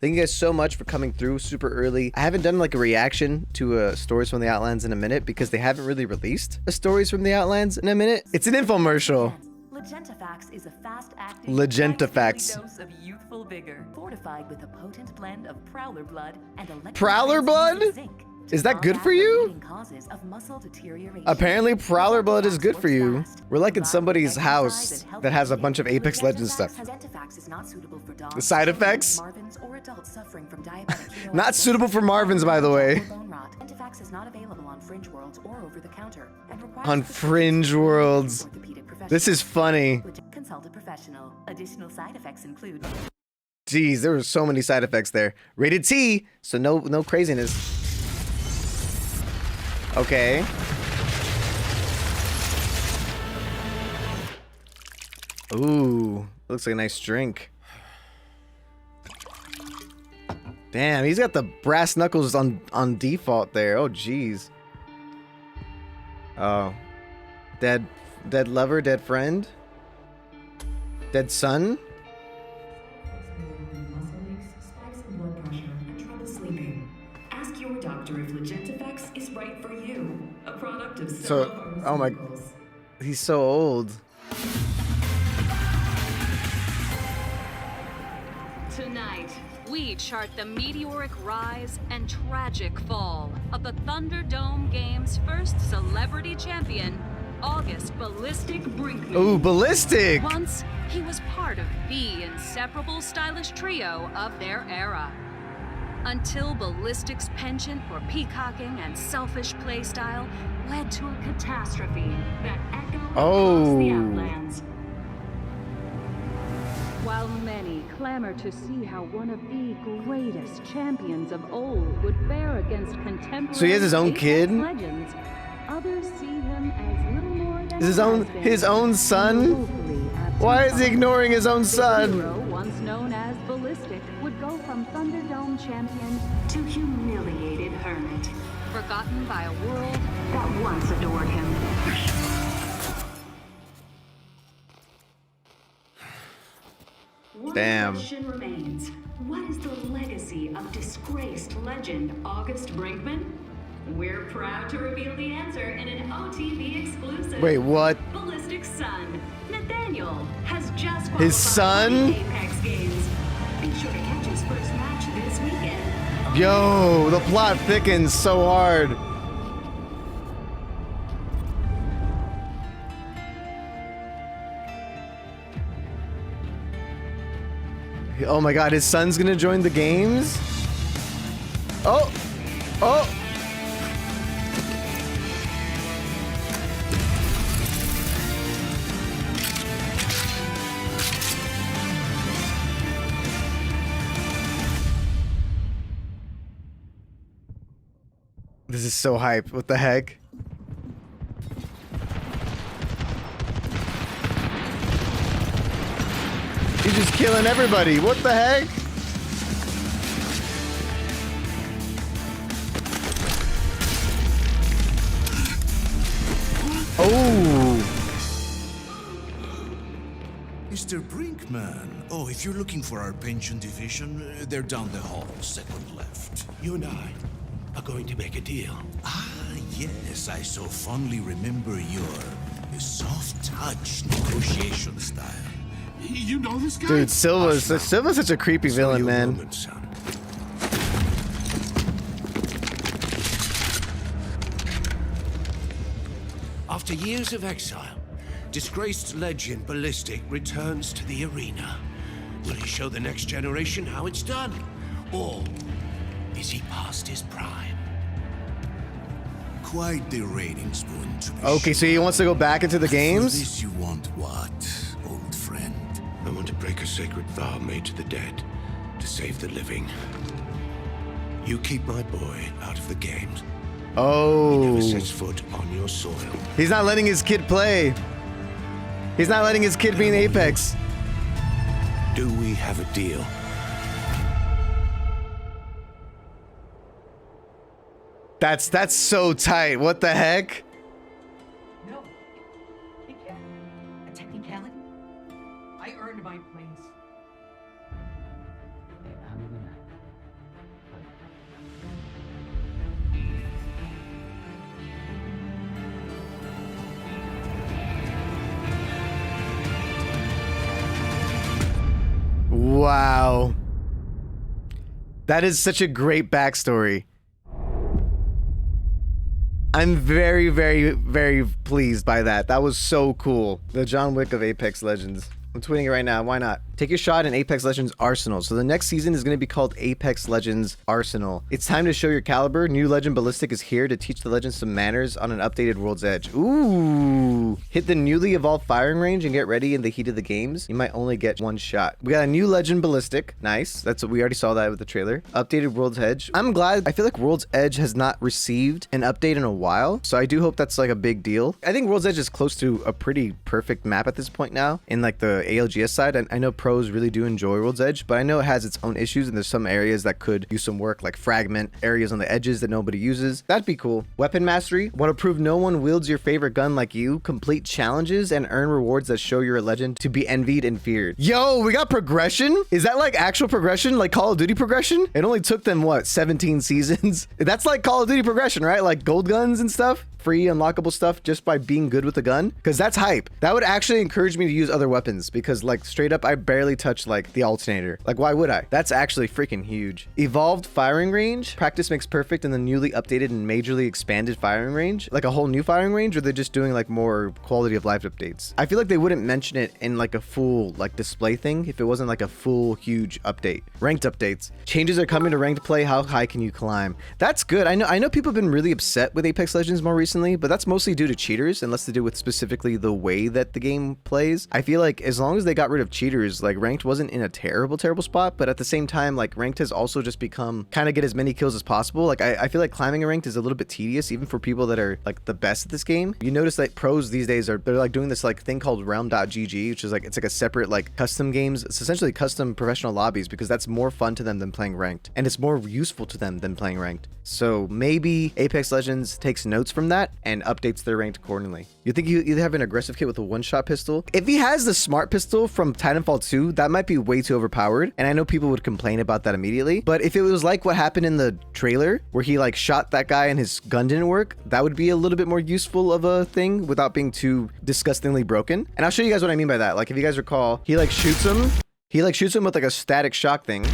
Thank you guys so much for coming through super early. I haven't done like a reaction to Stories from the Outlands in a minute because they haven't really released a Stories from the Outlands in a minute. It's an infomercial. Legentifax is a fast-acting dose of youthful vigor, fortified with a potent blend of Prowler blood and Prowler blood? zinc. Is that good for you? Apparently Prowler blood is good for you. We're like in somebody's house that has a bunch of Apex Legends stuff. The side effects? Not suitable for Marvin's, by the way. On Fringe Worlds. This is funny. Consult a professional. Additional side effects include. Jeez, there were so many side effects there. Rated T, so no craziness. Okay. Ooh, looks like a nice drink. Damn, he's got the brass knuckles on default there. Oh, jeez. Oh. Dead lover, dead friend? Dead son? Ask your doctor if Legentifax is right for you. A product of so, oh my, he's so old. Tonight, we chart the meteoric rise and tragic fall of the Thunderdome Game's first celebrity champion, August Ballistic Brinkman. Ooh, Ballistic! Once, he was part of the inseparable stylish trio of their era. Until Ballistic's penchant for peacocking and selfish playstyle led to a catastrophe that echoed across the Outlands. While many clamor to see how one of the greatest champions of old would fare against contemporary so he has his own kid? Legends, others see him as little more than his own son? Why is he ignoring his own son? The hero, once known as Ballistic, would go from Thunderdome champion to humiliated hermit, forgotten by a world that once adored him. Damn. One question remains. What is the legacy of disgraced legend August Brinkman? We're proud to reveal the answer in an OTV exclusive. Wait, what? Ballistic's son, Nathaniel, has just his son? for the Apex Games. Be sure to catch his first match this weekend. Yo, the plot thickens so hard. Oh my god, his son's gonna join the games? Oh! Oh! This is so hype. What the heck? He's just killing everybody. What the heck? Oh. Mr. Brinkman. Oh, if you're looking for our pension division, they're down the hall, second left. You and I are going to make a deal. Ah, yes, I so fondly remember your soft-touch negotiation style. You know this guy? Dude, Silva's such a creepy villain, man. Moment, son. After years of exile, disgraced legend Ballistic returns to the arena. Will he show the next generation how it's done? Or is he past his prime? Quite the rating spoon to be Okay, so he wants to go back into the For games? this you want what, old friend? I want to break a sacred vow made to the dead, to save the living. You keep my boy out of the games. Oh. He never sets foot on your soil. He's not letting his kid play. He's not letting his kid be in Apex. Do we have a deal? That's so tight. What the heck? No. It can't. A technicality? I earned my place. That is such a great backstory. I'm very, very, very pleased by that. That was so cool. The John Wick of Apex Legends. I'm tweeting it right now. Why not? Take your shot in Apex Legends Arsenal. So the next season is going to be called Apex Legends Arsenal. It's time to show your caliber. New legend Ballistic is here to teach the legends some manners on an updated World's Edge. Ooh. Hit the newly evolved firing range and get ready in the heat of the games. You might only get one shot. We got a new legend Ballistic. Nice. That's what we already saw that with the trailer. Updated World's Edge. I'm glad. I feel like World's Edge has not received an update in a while. So I do hope that's like a big deal. I think World's Edge is close to a pretty perfect map at this point now in like the ALGS side. I know pros really do enjoy World's Edge, but I know it has its own issues and there's some areas that could use some work, like fragment areas on the edges that nobody uses. That'd be cool. Weapon mastery. Want to prove no one wields your favorite gun like you? Complete challenges and earn rewards that show you're a legend to be envied and feared. Yo, we got progression? Is that like actual progression? Like Call of Duty progression? It only took them, what, 17 seasons? That's like Call of Duty progression, right? Like gold guns and stuff? Free unlockable stuff just by being good with the gun, because that's hype. That would actually encourage me to use other weapons, because like straight up I barely touch like the alternator. Like why would I? That's actually freaking huge. Evolved firing range. Practice makes perfect in the newly updated and majorly expanded firing range. Like a whole new firing range, or they're just doing like more quality of life updates. I feel like they wouldn't mention it in like a full like display thing if it wasn't like a full huge update. Ranked updates. Changes are coming to ranked play. How high can you climb? That's good. I know people have been really upset with Apex Legends more recently, but that's mostly due to cheaters and less to do with specifically the way that the game plays. I feel like as long as they got rid of cheaters, like ranked wasn't in a terrible spot, but at the same time, like ranked has also just become kind of get as many kills as possible. Like I feel like climbing a ranked is a little bit tedious, even for people that are like the best at this game. You notice that pros these days they're like doing this like thing called realm.gg, which is like, it's like a separate like custom games. It's essentially custom professional lobbies because that's more fun to them than playing ranked, and it's more useful to them than playing ranked. So maybe Apex Legends takes notes from that and updates their ranked accordingly. You think you either have an aggressive kit with a one-shot pistol? If he has the smart pistol from Titanfall 2, that might be way too overpowered, and I know people would complain about that immediately, but if it was like what happened in the trailer where he like shot that guy and his gun didn't work, that would be a little bit more useful of a thing without being too disgustingly broken. And I'll show you guys what I mean by that. Like if you guys recall, he shoots him with like a static shock thing,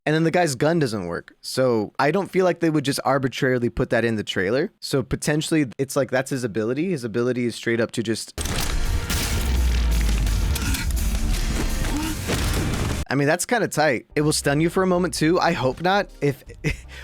and then the guy's gun doesn't work. So I don't feel like they would just arbitrarily put that in the trailer. So potentially it's like that's his ability. His ability is straight up to just... I mean, that's kind of tight. It will stun you for a moment too. I hope not. If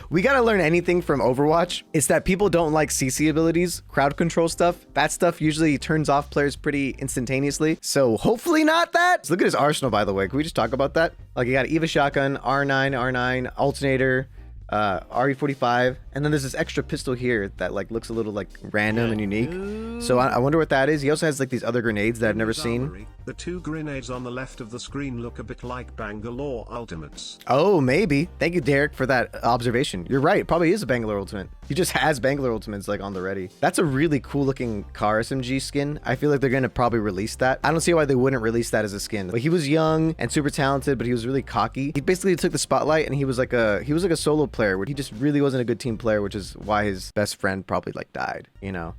we got to learn anything from Overwatch, it's that people don't like CC abilities, crowd control stuff. That stuff usually turns off players pretty instantaneously. So hopefully not that. So look at his arsenal, by the way. Can we just talk about that? Like you got EVA shotgun, R9, alternator, RE45, and then there's this extra pistol here that like looks a little like random and unique. So I wonder what that is. He also has like these other grenades that I've never seen. The two grenades on the left of the screen look a bit like Bangalore Ultimates. Oh, maybe. Thank you, Derek, for that observation. You're right. It probably is a Bangalore Ultimate. He just has Bangalore Ultimates like on the ready. That's a really cool looking car SMG skin. I feel like they're gonna probably release that. I don't see why they wouldn't release that as a skin. Like he was young and super talented, but he was really cocky. He basically took the spotlight and he was like a solo player where he just really wasn't a good team player, which is why his best friend probably like died, you know?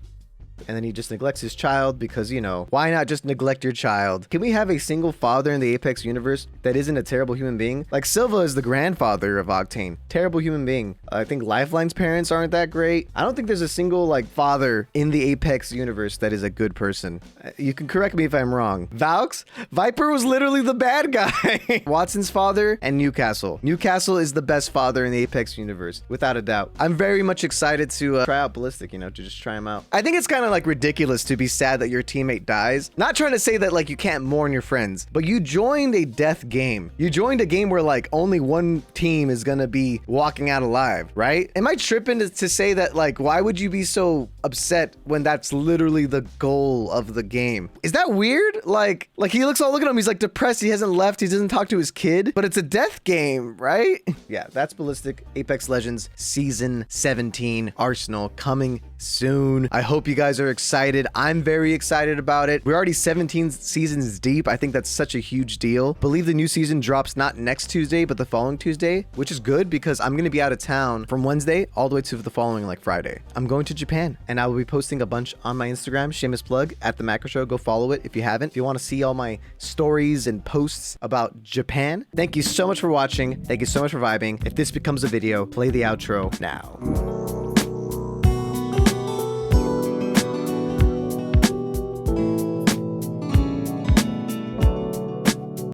And then he just neglects his child because, you know, why not just neglect your child? Can we have a single father in the Apex universe that isn't a terrible human being? Like Silva is the grandfather of Octane. Terrible human being. I think Lifeline's parents aren't that great. I don't think there's a single like father in the Apex universe that is a good person. You can correct me if I'm wrong. Valks? Viper was literally the bad guy. Watson's father and Newcastle. Newcastle is the best father in the Apex universe, without a doubt. I'm very much excited to try out Ballistic, you know, to just try him out. I think it's kind of like ridiculous to be sad that your teammate dies. Not trying to say that like you can't mourn your friends, but you joined a death game. You joined a game where like only one team is gonna be walking out alive, right? Am I tripping to say that like why would you be so upset when that's literally the goal of the game? Is that weird? Like he looks all, look at him, he's like depressed, he hasn't left, he doesn't talk to his kid, but it's a death game, right? Yeah, that's Ballistic. Apex Legends Season 17 Arsenal coming soon. I hope you guys guys are excited. I'm very excited about it. We're already 17 seasons deep. I think that's such a huge deal. Believe the new season drops not next Tuesday, but the following Tuesday, which is good because I'm going to be out of town from Wednesday all the way to the following like Friday. I'm going to Japan and I will be posting a bunch on my Instagram, shameless plug, at the Macro Show. Go follow it if you haven't. If you want to see all my stories and posts about Japan. Thank you so much for watching. Thank you so much for vibing. If this becomes a video, play the outro now.